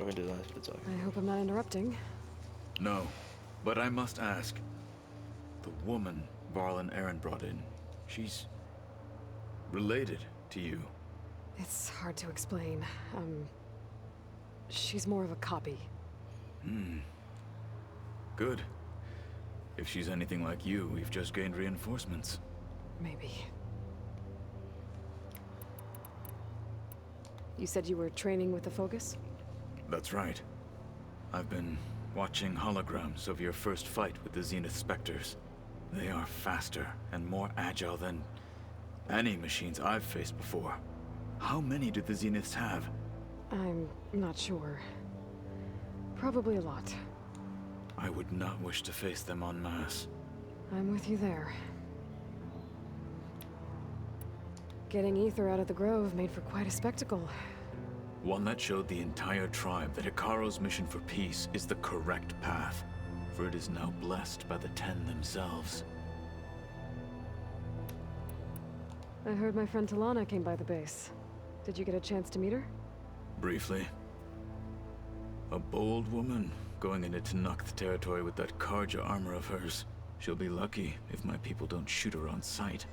I hope I'm not interrupting. No, but I must ask. The woman Varl and Aaron brought in, she's related to you. It's hard to explain. She's more of a copy. Good. If she's anything like you, we've just gained reinforcements. Maybe. You said you were training with the Focus? That's right. I've been watching holograms of your first fight with the Zenith Spectres. They are faster and more agile than any machines I've faced before. How many do the Zeniths have? I'm not sure. Probably a lot. I would not wish to face them en masse. I'm with you there. Getting Ether out of the Grove made for quite a spectacle. One that showed the entire tribe that Hikaru's mission for peace is the correct path, for it is now blessed by the Ten themselves. I heard my friend Talana came by the base. Did you get a chance to meet her? Briefly. A bold woman going into Tenakth territory with that Karja armor of hers. She'll be lucky if my people don't shoot her on sight.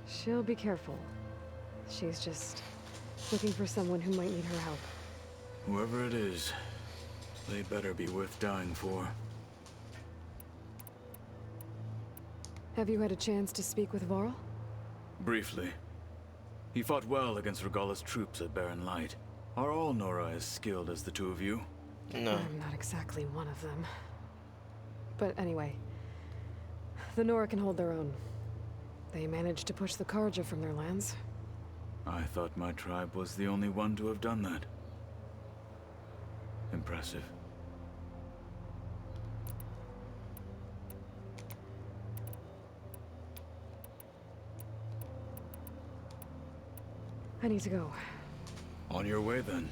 She'll be careful. She's just looking for someone who might need her help. Whoever it is, they better be worth dying for. Have you had a chance to speak with Varl? Briefly. He fought well against Regalla's troops at Barren Light. Are all Nora as skilled as the two of you? No. I'm not exactly one of them. But anyway, the Nora can hold their own. They managed to push the Karja from their lands. I thought my tribe was the only one to have done that. Impressive. I need to go. On your way then.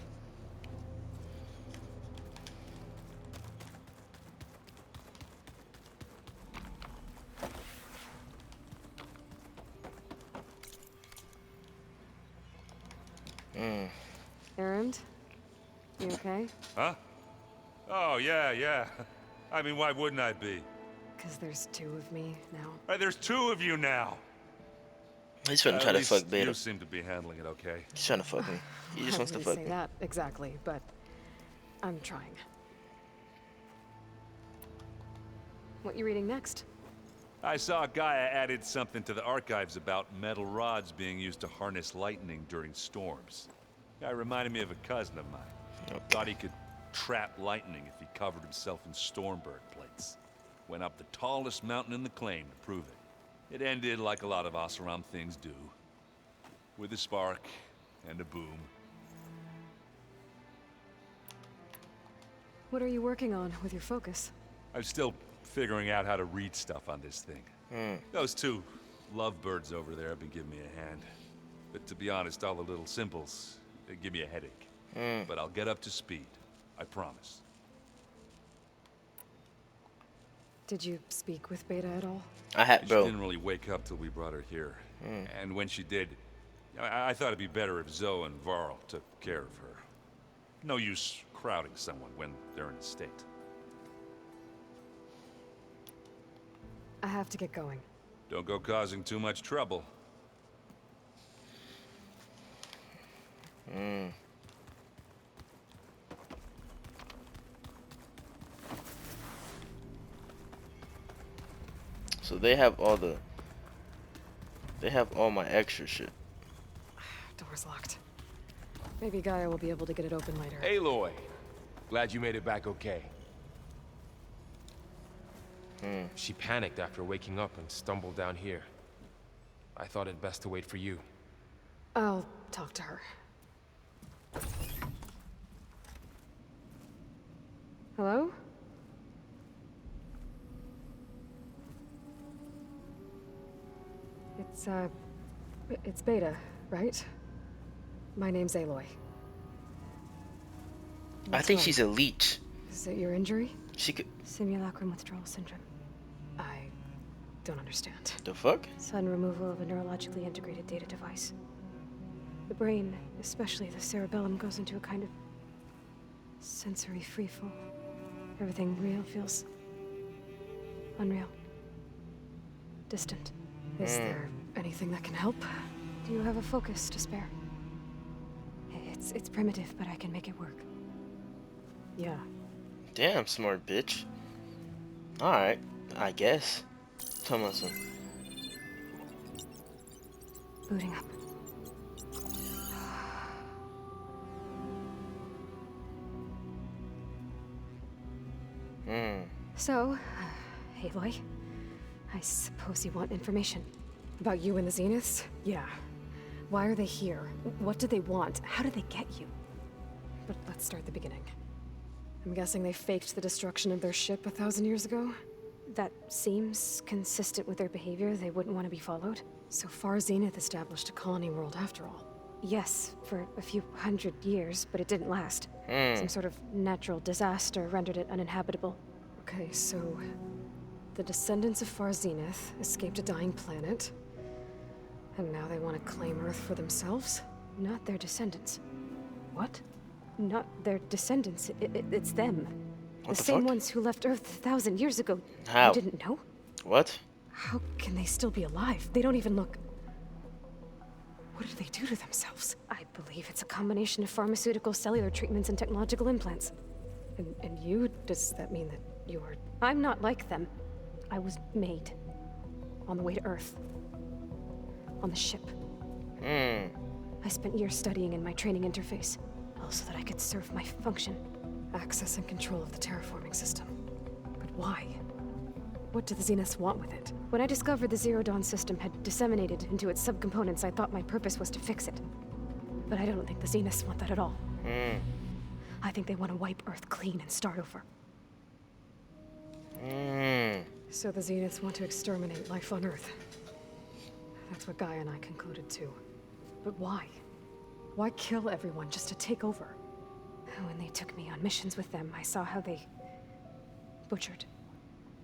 Errand? You okay? Huh? Oh, yeah. I mean, why wouldn't I be? Because there's two of me now. There's two of you now. He's trying to try to fuck Beta. You seem to be handling it okay. He's trying to fuck me. He just I wants to wouldn't fuck say me. that exactly, but I'm trying. What you reading next? I saw Gaia added something to the archives about metal rods being used to harness lightning during storms. Guy reminded me of a cousin of mine. Thought he could trap lightning if he covered himself in Stormbird plates. Went up the tallest mountain in the claim to prove it. It ended like a lot of Oseram things do. With a spark and a boom. What are you working on with your Focus? I'm still figuring out how to read stuff on this thing. Those two lovebirds over there have been giving me a hand. But to be honest, all the little symbols, they give me a headache. But I'll get up to speed. I promise. Did you speak with Beta at all? She Bro. didn't really wake up till we brought her here. And when she did, I thought it'd be better if Zoe and Varl took care of her. No use crowding someone when they're in a state. I have to get going. Don't go causing too much trouble. So they have all the... They have all my extra shit. Door's locked. Maybe Gaia will be able to get it open later. Aloy, glad you made it back okay. She panicked after waking up and stumbled down here. I thought it best to wait for you. I'll talk to her. Hello? It's Beta, right? My name's Aloy. I think wrong? she's a leech. Is it your injury? She could... Simulacrum withdrawal syndrome. I don't understand. The fuck? Sudden removal of a neurologically integrated data device. The brain, especially the cerebellum, goes into a kind of Sensory freefall. Everything real feels unreal. Distant. Is there anything that can help? Do you have a focus to spare? It's primitive, but I can make it work. Yeah. Damn, smart bitch. Alright, I guess. Tell me some. Booting up. So, Aloy, I suppose you want information. About you and the Zeniths? Yeah. Why are they here? What do they want? How did they get you? But let's start at the beginning. I'm guessing they faked the destruction of their ship 1,000 years ago? That seems consistent with their behavior. They wouldn't want to be followed. So far, Zenith established a colony world after all. Yes, for a few hundred years, but it didn't last. Some sort of natural disaster rendered it uninhabitable. Okay, so the descendants of Far Zenith escaped a dying planet, and now they want to claim Earth for themselves? Not their descendants. What? Not their descendants. It's them. What The the same fuck? ones who left Earth 1,000 years ago. How? You didn't know? What? How can they still be alive? They don't even look... What did they do to themselves? I believe it's a combination of pharmaceutical, cellular treatments, and technological implants. And you? Does that mean that you are... I'm not like them. I was made. On the way to Earth. On the ship. I spent years studying in my training interface. All so that I could serve my function. Access and control of the terraforming system. But why? What do the Zeniths want with it? When I discovered the Zero Dawn system had disseminated into its subcomponents, I thought my purpose was to fix it. But I don't think the Zeniths want that at all. I think they want to wipe Earth clean and start over. So the Zeniths want to exterminate life on Earth. That's what Gaia and I concluded too. But why? Why kill everyone just to take over? When they took me on missions with them, I saw how they butchered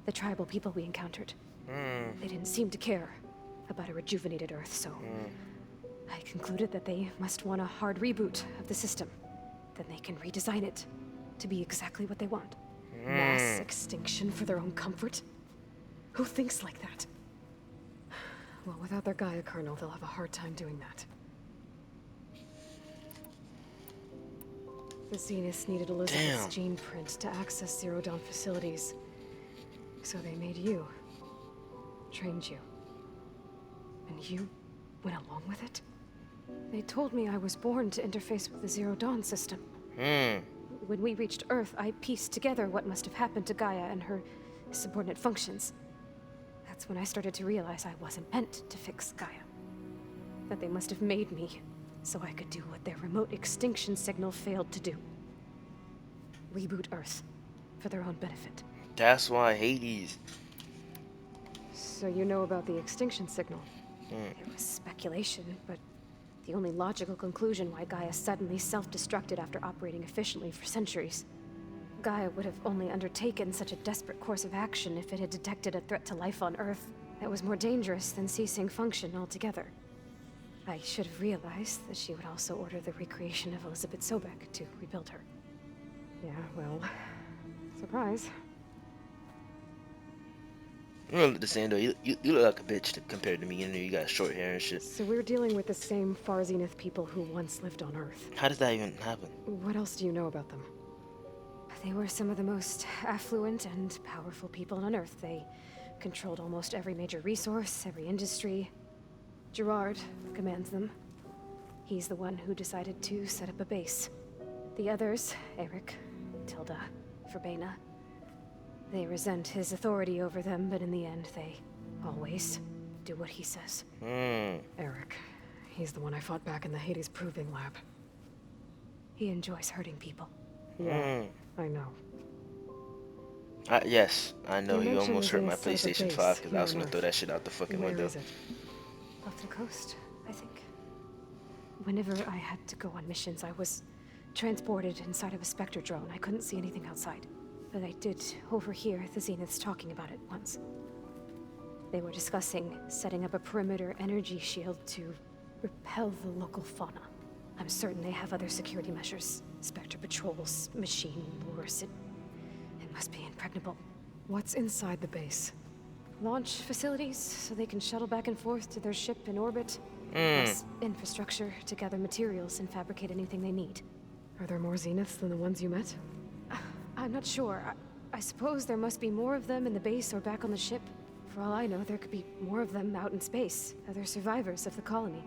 the tribal people we encountered. They didn't seem to care about a rejuvenated Earth, so I concluded that they must want a hard reboot of the system. Then they can redesign it to be exactly what they want. Mass extinction for their own comfort? Who thinks like that? Well, without their Gaia kernel, they'll have a hard time doing that. The Zeniths needed Elizabeth's gene print to access Zero Dawn facilities. So they made you. Trained you. And you went along with it? They told me I was born to interface with the Zero Dawn system. When we reached Earth, I pieced together what must have happened to Gaia and her subordinate functions. That's when I started to realize I wasn't meant to fix Gaia. That they must have made me so I could do what their remote extinction signal failed to do. Reboot Earth for their own benefit. That's why Hades. So you know about the extinction signal? It was speculation, but the only logical conclusion why Gaia suddenly self-destructed after operating efficiently for centuries. Gaia would have only undertaken such a desperate course of action if it had detected a threat to life on Earth that was more dangerous than ceasing function altogether. I should have realized that she would also order the recreation of Elizabeth Sobek to rebuild her. Yeah, well, surprise. I'm the same though. You look like a bitch compared to me. You know, you got short hair and shit. So we're dealing with the same Far Zenith people who once lived on Earth. How does that even happen? What else do you know about them? They were some of the most affluent and powerful people on Earth. They controlled almost every major resource, every industry. Gerard commands them. He's the one who decided to set up a base. The others, Eric, Tilda, Verbena, they resent his authority over them, but in the end, they always do what he says. Eric, he's the one I fought back in the Hades Proving Lab. He enjoys hurting people. Yeah, I know. Yes, I know. You He mentioned almost hurt my the Zenith set up a PlayStation base 5 because I here was on gonna throw Earth. that shit out the fucking Where window. is it? Off the coast, I think. Whenever I had to go on missions, I was transported inside of a Spectre drone. I couldn't see anything outside. But I did overhear the Zeniths talking about it once. They were discussing setting up a perimeter energy shield to repel the local fauna. I'm certain they have other security measures. Spectre patrols, machine wars. It must be impregnable. What's inside the base? Launch facilities, so they can shuttle back and forth to their ship in orbit. Plus infrastructure to gather materials and fabricate anything they need. Are there more Zeniths than the ones you met? I'm not sure. I suppose there must be more of them in the base or back on the ship. For all I know, there could be more of them out in space. Other survivors of the colony.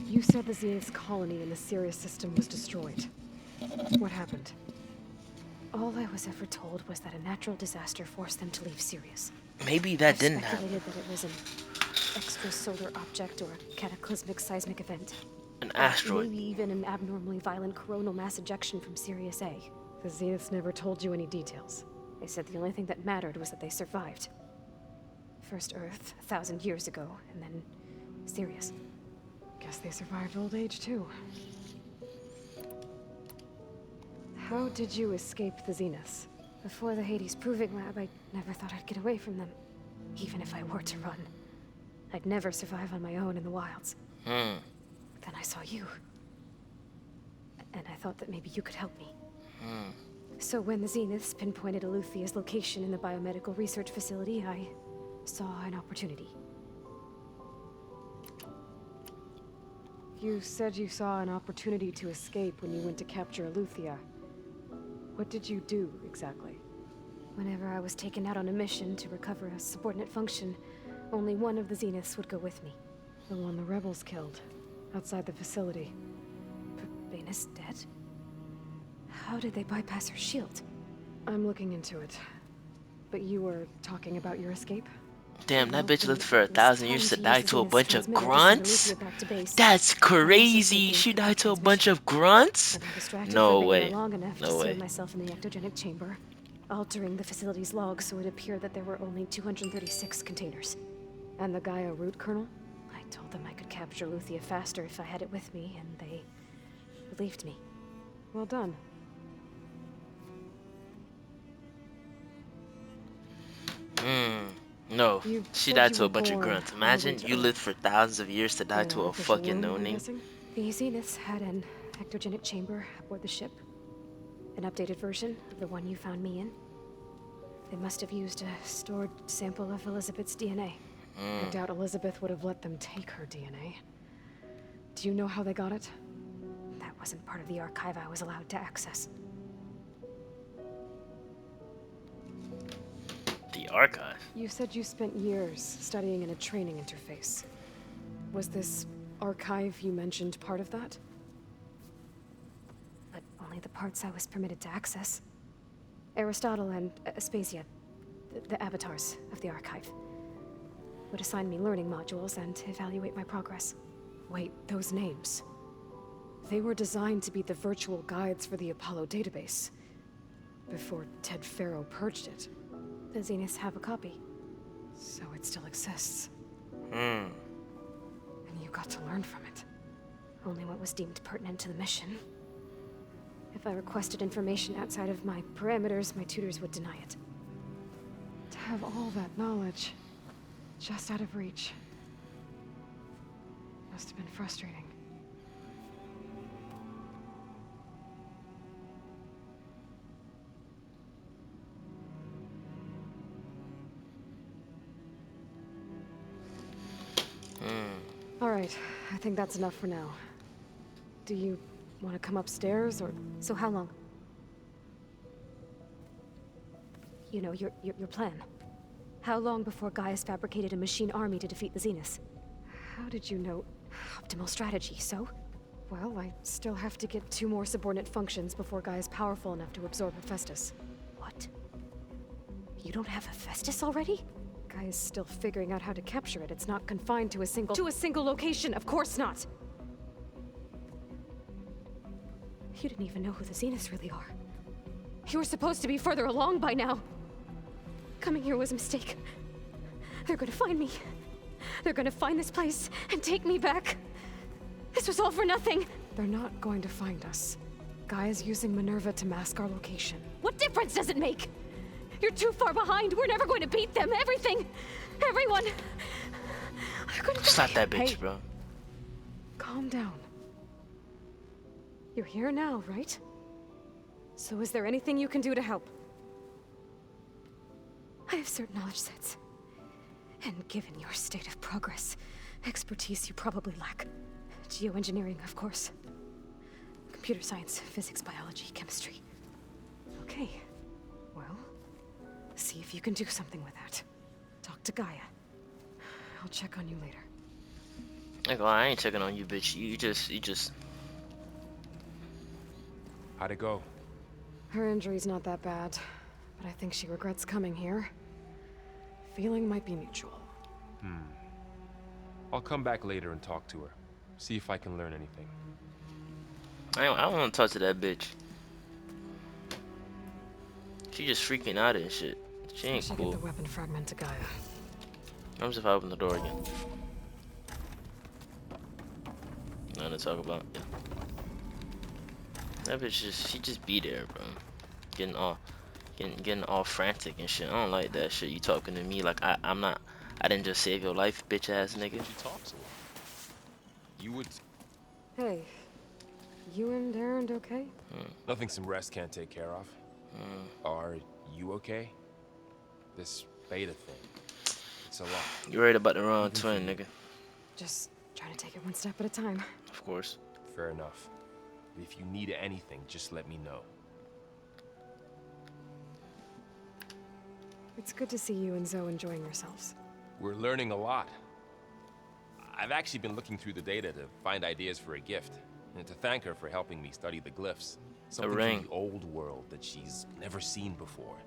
You said the Zenith's colony in the Sirius system was destroyed. What happened? All I was ever told was that a natural disaster forced them to leave Sirius. Maybe that I didn't happen. speculated that it was an extrasolar object or a cataclysmic seismic event. An Or asteroid. maybe even an abnormally violent coronal mass ejection from Sirius A. The Zeniths never told you any details. They said the only thing that mattered was that they survived. First Earth, 1,000 years ago, and then Sirius. Guess they survived old age too. How did you escape the Zeniths? Before the Hades Proving Lab, I never thought I'd get away from them. Even if I were to run. I'd never survive on my own in the wilds. Then I saw you. And I thought that maybe you could help me. So when the Zeniths pinpointed Eluthia's location in the biomedical research facility, I saw an opportunity. You said you saw an opportunity to escape when you went to capture Eluthia. What did you do, exactly? Whenever I was taken out on a mission to recover a subordinate function, only one of the Zeniths would go with me. The one the rebels killed, outside the facility. Venus dead? How did they bypass her shield? I'm looking into it. But you were talking about your escape? Damn, that Well, bitch lived for 1,000 years to die to a bunch of transmitter to send grunts? Eleuthia back to base. That's I also crazy. sent She the died to a transmission. bunch of grunts? But I distracted No for being way. there long enough No to way. seal myself in the ectogenic chamber, altering the facility's logs so it appeared that there were only 236 containers. And the Gaia root kernel? I told them I could capture Luthia faster if I had it with me, and they believed me. Well done. No, You she said died you to a were bunch of born grunts. on Imagine the way you to lived for thousands of years to die In to an a official fucking womb, I'm no-name. guessing? The Zeniths had an ectogenic chamber aboard the ship. An updated version of the one you found me in. They must have used a stored sample of Elizabeth's DNA. I doubt Elizabeth would have let them take her DNA. Do you know how they got it? That wasn't part of the archive I was allowed to access. The archive. You said you spent years studying in a training interface. Was this archive you mentioned part of that? But only the parts I was permitted to access. Aristotle and Aspasia, the avatars of the archive, would assign me learning modules and evaluate my progress. Wait, those names. They were designed to be the virtual guides for the Apollo database. Before Ted Faro purged it. The Zeniths have a copy. So it still exists. Hmm. And you got to learn from it. Only what was deemed pertinent to the mission. If I requested information outside of my parameters, my tutors would deny it. To have all that knowledge, just out of reach. Must have been frustrating. All right, I think that's enough for now. Do you want to come upstairs, or... So how long? You know, your plan. How long before Gaius fabricated a machine army to defeat the Zeniths? How did you know? Optimal strategy, so? Well, I still have to get 2 more subordinate functions before Guy is powerful enough to absorb Hephaestus. What? You don't have Hephaestus already? Guy is still figuring out how to capture it. It's not confined to a single location. Of course not. You didn't even know who the Zeniths really are. You were supposed to be further along by now. Coming here was a mistake. They're gonna find me. They're gonna find this place and take me back. This was all for nothing. They're not going to find us. Guy is using Minerva to mask our location. What difference does it make? You're too far behind. We're never going to beat them. Everything. Everyone. They're gonna Slap die. that bitch, Hey. bro. calm down. You're here now, right? So is there anything you can do to help? I have certain knowledge sets. And given your state of progress, expertise you probably lack. Geoengineering, of course. Computer science, physics, biology, chemistry. Okay. Well, see if you can do something with that. Talk to Gaia. I'll check on you later. I ain't checking on you, bitch. You just. How'd it go? Her injury's not that bad, but I think she regrets coming here. Feeling might be mutual. I'll come back later and talk to her. See if I can learn anything. I don't want to talk to that bitch. She just freaking out and shit. She ain't Get cool. the weapon fragment to Gaia. I'm just if I open the door again. Nothing to talk about. Yeah. That bitch she just be there, bro. Getting all frantic and shit. I don't like that shit. You talking to me like I'm not. I didn't just save your life, bitch ass nigga. She talks a lot. You would. Hey, you and Aaron okay? Nothing some rest can't take care of. Are you okay? This beta thing. It's a lot. You worried about the wrong twin, nigga. Just trying to take it one step at a time. Of course. Fair enough. If you need anything, just let me know. It's good to see you and Zoe enjoying yourselves. We're learning a lot. I've actually been looking through the data to find ideas for a gift, and to thank her for helping me study the glyphs. Something ring. from the old world that she's never seen before.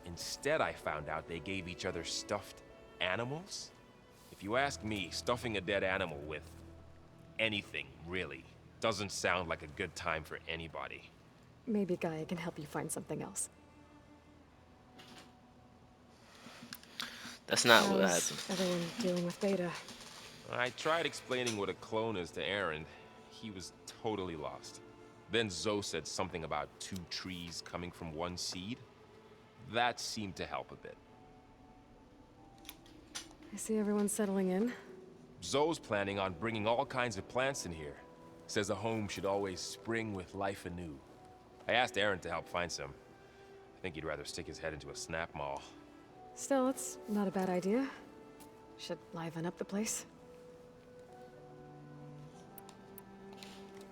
Instead, I found out they gave each other stuffed animals. If you ask me, stuffing a dead animal with anything, really, doesn't sound like a good time for anybody. Maybe Gaia can help you find something else. That's not what How's happened. everyone dealing with Beta? I tried explaining what a clone is to Aaron. He was totally lost. Then Zoe said something about 2 trees coming from 1 seed. That seemed to help a bit. I see everyone settling in. Zoe's planning on bringing all kinds of plants in here. Says a home should always spring with life anew. I asked Aaron to help find some. I think he'd rather stick his head into a snap mall. Still, it's not a bad idea. Should liven up the place.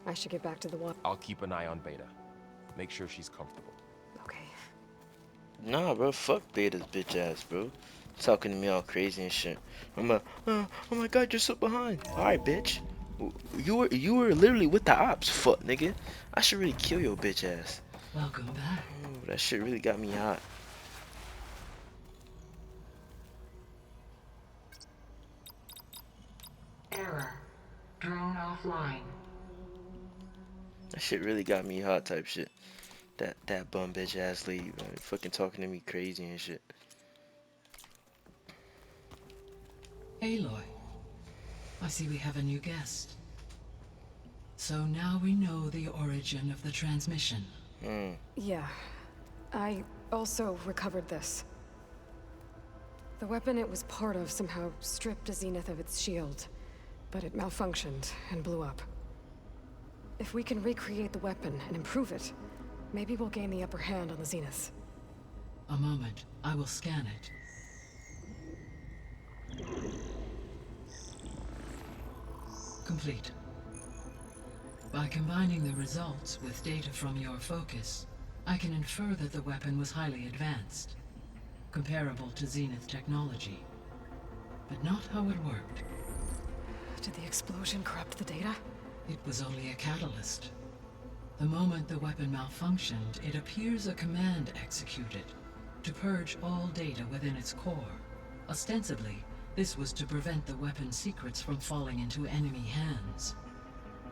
I should get back to the water. I'll keep an eye on Beta. Make sure she's comfortable. Okay. Nah, bro. Fuck Beta's bitch ass, bro. Talking to me all crazy and shit. I'm like, oh my god, you're so behind. Alright, bitch. You were literally with the ops, fuck, nigga. I should really kill your bitch ass. Welcome back. Ooh, that shit really got me hot. Error. Drone offline. That shit really got me hot type shit. That bum bitch ass lead, man. Fucking talking to me crazy and shit. Aloy. I see we have a new guest. So now we know the origin of the transmission. Yeah. I also recovered this. The weapon it was part of somehow stripped a Zenith of its shield, but it malfunctioned and blew up. If we can recreate the weapon and improve it, maybe we'll gain the upper hand on the Zeniths. A moment. I will scan it. Complete. By combining the results with data from your focus, I can infer that the weapon was highly advanced, comparable to Zenith technology, but not how it worked. Did the explosion corrupt the data? It was only a catalyst. The moment the weapon malfunctioned, it appears a command executed to purge all data within its core. Ostensibly, this was to prevent the weapon's secrets from falling into enemy hands.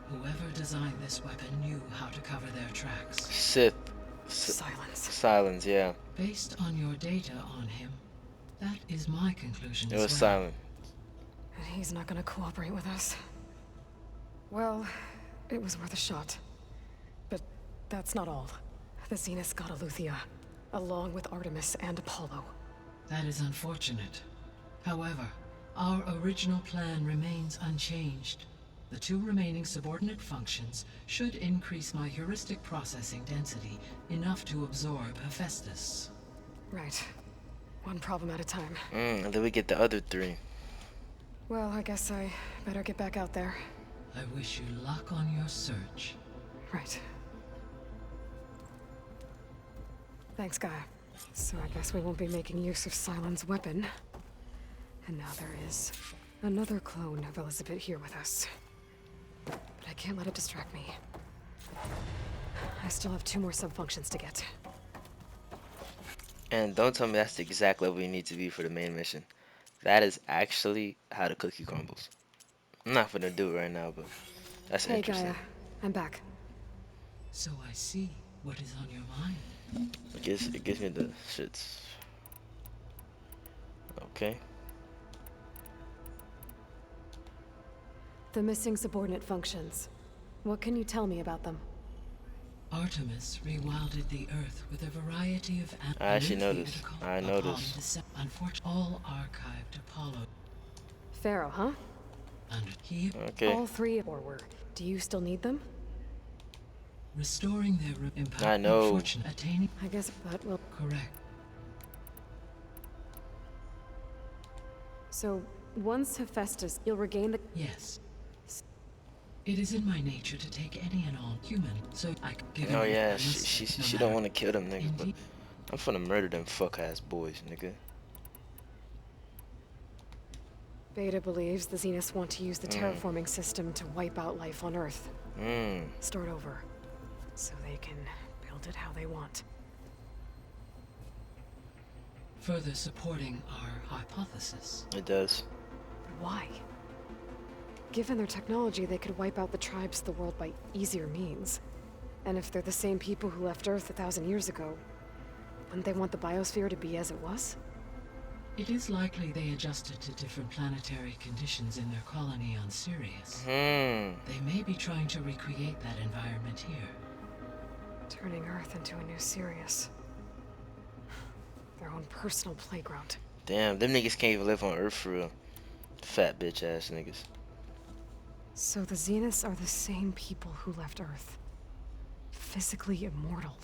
Whoever designed this weapon knew how to cover their tracks. Sith. Silence. Silence, yeah. Based on your data on him, that is my conclusion It as was well. silent. And he's not gonna cooperate with us. Well, it was worth a shot. But that's not all. The Zeniths got Aletheia, along with Artemis and Apollo. That is unfortunate. However, our original plan remains unchanged. The 2 remaining subordinate functions should increase my heuristic processing density enough to absorb Hephaestus. Right. One problem at a time. And then we get the other 3. Well, I guess I better get back out there. I wish you luck on your search. Right. Thanks, Gaia. So I guess we won't be making use of Cylon's weapon. And now there is another clone of Elizabeth here with us. But I can't let it distract me. I still have 2 more subfunctions to get. And don't tell me that's the exact level you need to be for the main mission. That is actually how the cookie crumbles. I'm not gonna do it right now, but that's Hey, interesting. Gaia. I'm back. So I see what is on your mind. It gives me the shits. Okay. The missing subordinate functions. What can you tell me about them? Artemis rewilded the Earth with a variety of I actually noticed. I noticed. Unfortunately, all archived Apollo. Pharaoh, huh? And he Okay. All 3 or were. Do you still need them? restoring their impact. I know. Unfortunately, attaining I guess, but well. correct. So, once Hephaestus, you'll regain the. Yes. It is in my nature to take any and all human, so I can give. Oh yeah, she don't want to kill them niggas, but I'm finna murder them fuck ass boys, nigga. Beta believes the Zeniths want to use the terraforming system to wipe out life on Earth. Start over. So they can build it how they want. Further supporting our hypothesis. It does. But why? Given their technology, they could wipe out the tribes of the world by easier means. And if they're the same people who left Earth 1,000 years ago, wouldn't they want the biosphere to be as it was? It is likely they adjusted to different planetary conditions in their colony on Sirius. They may be trying to recreate that environment here. Turning Earth into a new Sirius. Their own personal playground. Damn, them niggas can't even live on Earth for real. Fat bitch ass niggas. So the Zeniths are the same people who left Earth. Physically immortal.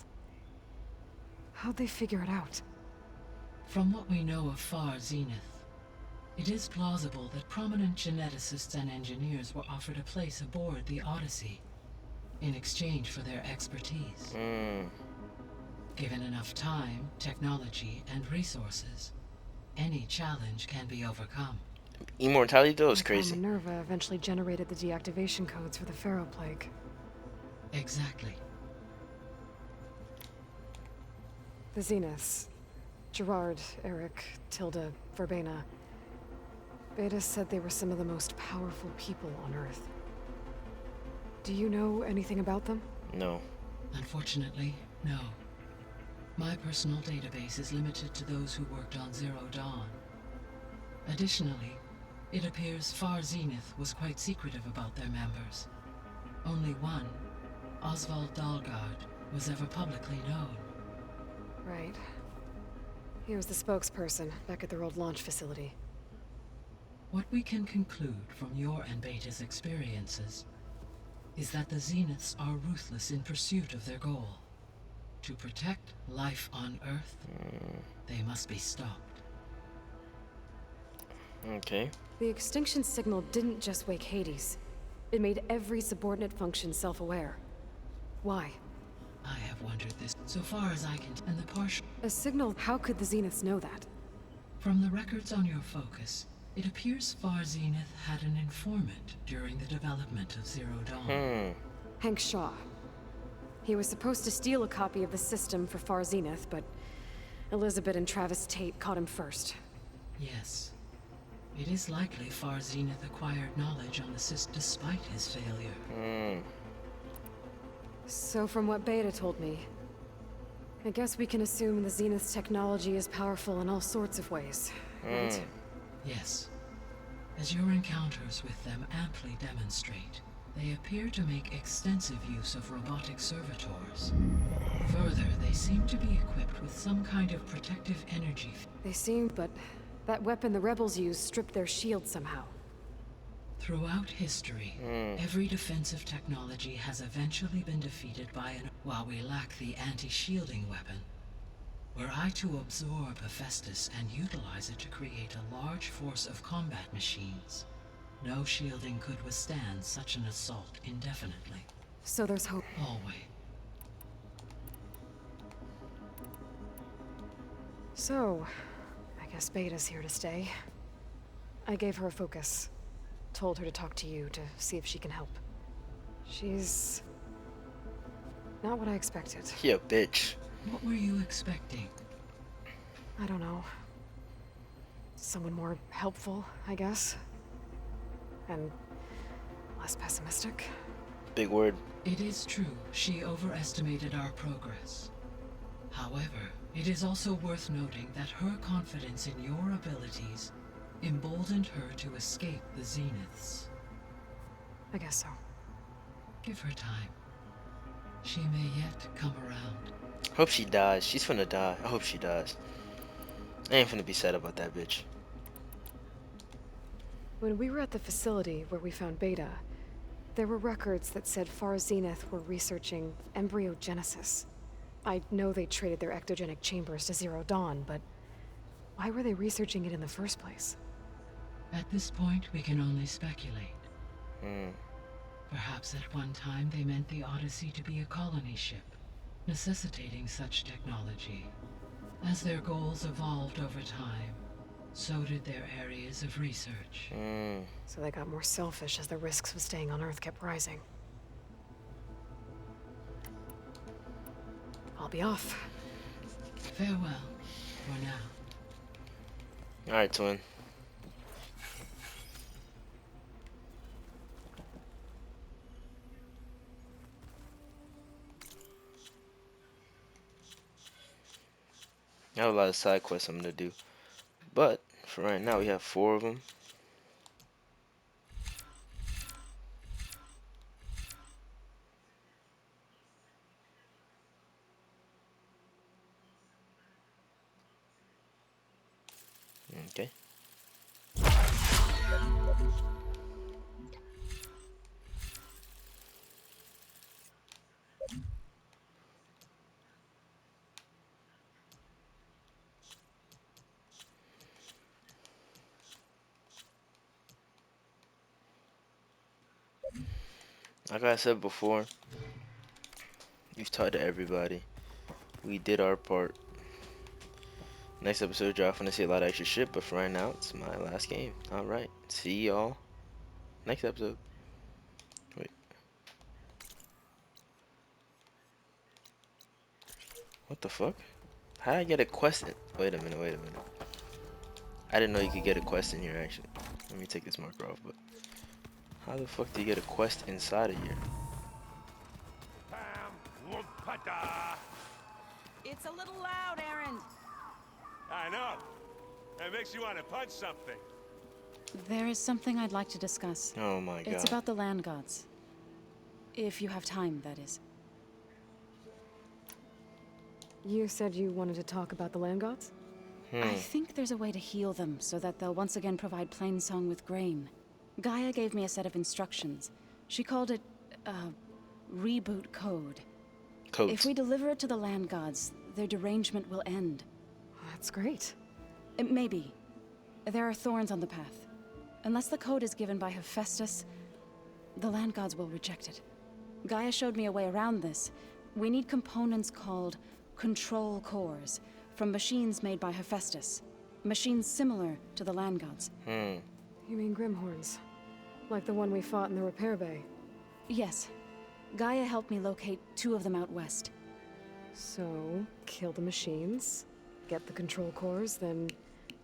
How'd they figure it out? From what we know of Far Zenith, it is plausible that prominent geneticists and engineers were offered a place aboard the Odyssey in exchange for their expertise. Given enough time, technology, and resources, any challenge can be overcome. Immortality though is Like how crazy. Minerva eventually generated the deactivation codes for the Pharaoh Plague. Exactly. The Zeniths. Gerard, Eric, Tilda, Verbena. Beta said they were some of the most powerful people on Earth. Do you know anything about them? No. Unfortunately, no. My personal database is limited to those who worked on Zero Dawn. Additionally, it appears Far Zenith was quite secretive about their members. Only one, Oswald Dalgard, was ever publicly known. Right. He was the spokesperson back at their old launch facility. What we can conclude from your and Beta's experiences is that the Zeniths are ruthless in pursuit of their goal. To protect life on Earth, they must be stopped. Okay. The extinction signal didn't just wake Hades. It made every subordinate function self-aware. Why? I have wondered this so far as I can, and the partial. A signal? How could the Zeniths know that? From the records on your focus, it appears Far Zenith had an informant during the development of Zero Dawn. Hank Shaw. He was supposed to steal a copy of the system for Far Zenith, but Elizabeth and Travis Tate caught him first. Yes. It is likely Far Zenith acquired knowledge on the system despite his failure. So from what Beta told me, I guess we can assume the Zenith's technology is powerful in all sorts of ways, right? Yes. As your encounters with them amply demonstrate, they appear to make extensive use of robotic servitors. Further, they seem to be equipped with some kind of protective energy. They seem, but that weapon the rebels used stripped their shield somehow. Throughout history, every defensive technology has eventually been defeated by while we lack the anti-shielding weapon. Were I to absorb Hephaestus and utilize it to create a large force of combat machines, no shielding could withstand such an assault indefinitely. So there's hope. Always. So, I guess Beta's here to stay. I gave her a focus. Told her to talk to you to see if she can help. She's not what I expected. Yeah, bitch. What were you expecting? I don't know. Someone more helpful, I guess. And less pessimistic. Big word. It is true, she overestimated our progress. However, it is also worth noting that her confidence in your abilities emboldened her to escape the Zeniths. I guess so. Give her time. She may yet come around. Hope she dies. She's finna die. I hope she dies. I ain't finna be sad about that bitch. When we were at the facility where we found Beta, there were records that said Far Zenith were researching embryogenesis. I know they traded their ectogenic chambers to Zero Dawn, but why were they researching it in the first place? At this point, we can only speculate. Perhaps at one time they meant the Odyssey to be a colony ship, necessitating such technology. As their goals evolved over time, so did their areas of research. So they got more selfish as the risks of staying on Earth kept rising. I'll be off. Farewell, for now. Alright, twin. I have a lot of side quests I'm gonna do. But, for right now, we have 4 of them. Okay. Like I said before, we've talked to everybody. We did our part. Next episode, y'all finna see a lot of extra shit, but for right now, it's my last game. Alright, see y'all next episode. Wait. What the fuck? How did I get a quest in? Wait a minute. I didn't know you could get a quest in here, actually. Let me take this marker off, but how the fuck do you get a quest inside of here? It's a little loud, Aaron. I know. That makes you want to punch something. There is something I'd like to discuss. Oh my god. It's about the land gods. If you have time, that is. You said you wanted to talk about the land gods? I think there's a way to heal them so that they'll once again provide Plainsong with grain. Gaia gave me a set of instructions. She called it, reboot code. Codes. If we deliver it to the land gods, their derangement will end. That's great. Maybe. There are thorns on the path. Unless the code is given by Hephaestus, the land gods will reject it. Gaia showed me a way around this. We need components called control cores from machines made by Hephaestus. Machines similar to the land gods. You mean Grimhorns? Like the one we fought in the repair bay? Yes. Gaia helped me locate 2 of them out west. So, kill the machines, get the control cores, then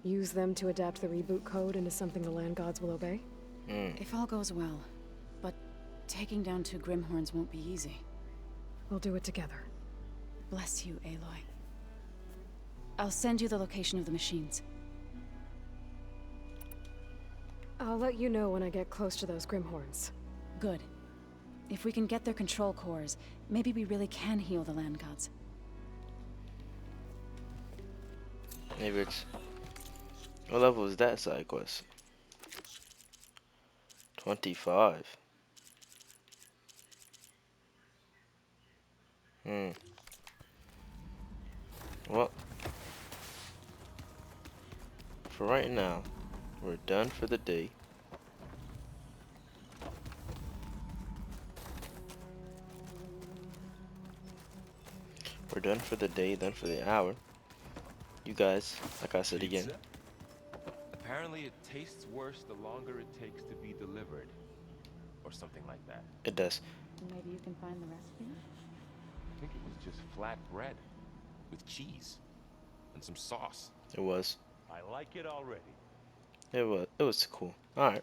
use them to adapt the reboot code into something the land gods will obey? If all goes well. But taking down 2 Grimhorns won't be easy. We'll do it together. Bless you, Aloy. I'll send you the location of the machines. I'll let you know when I get close to those Grimhorns. Good. If we can get their control cores, maybe we really can heal the land gods. Hey, Rich. What level is that side quest? 25. Well, for right now, we're done for the day. We're done for the day, done for the hour. You guys, like I said again, Pizza? Apparently it tastes worse the longer it takes to be delivered. Or something like that. it does. Maybe you can find the recipe? I think it was just flat bread with cheese and some sauce. It was. I like it already. It was cool. Alright.